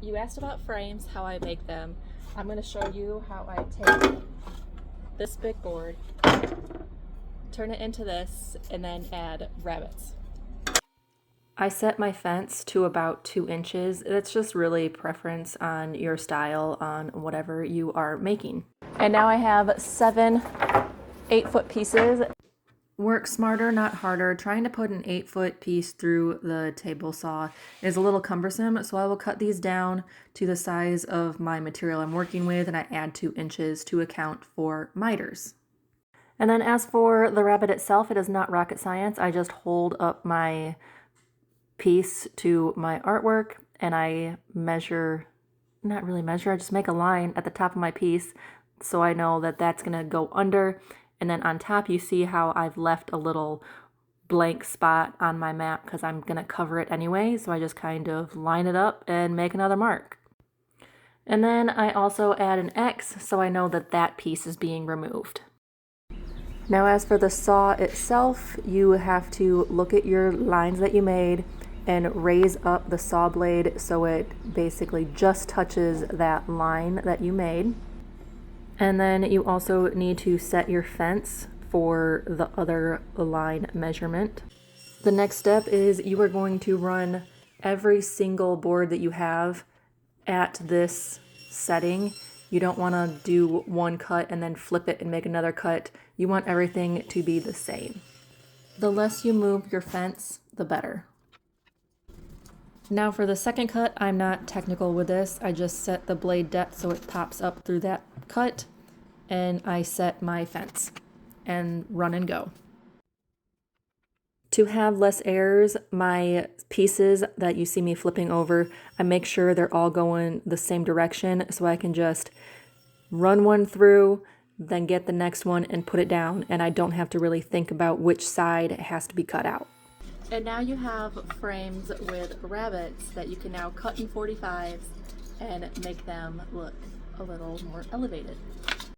You asked about frames, how I make them. I'm going to show you how I take this big board, turn it into this, and then add rabbits. I set my fence to about 2 inches. That's just really preference on your style on whatever you are making. And now I have 7 8-foot pieces. Work smarter, not harder. Trying to put an 8-foot piece through the table saw is a little cumbersome, so I will cut these down to the size of my material I'm working with, and I add 2 inches to account for miters. And then as for the rabbit itself, it is not rocket science. I just hold up my piece to my artwork and I measure, not really measure, I just make a line at the top of my piece so I know that that's gonna go under. And then on top, you see how I've left a little blank spot on my map because I'm gonna cover it anyway. So I just kind of line it up and make another mark. And then I also add an X so I know that that piece is being removed. Now as for the saw itself, you have to look at your lines that you made and raise up the saw blade so it basically just touches that line that you made. And then you also need to set your fence for the other line measurement. The next step is you are going to run every single board that you have at this setting. You don't want to do one cut and then flip it and make another cut. You want everything to be the same. The less you move your fence, the better. Now for the second cut, I'm not technical with this. I just set the blade depth so it pops up through that cut, and I set my fence and run and go. To have less errors, my pieces that you see me flipping over, I make sure they're all going the same direction so I can just run one through, then get the next one and put it down, and I don't have to really think about which side has to be cut out. And now you have frames with rabbits that you can now cut in 45s and make them look a little more elevated.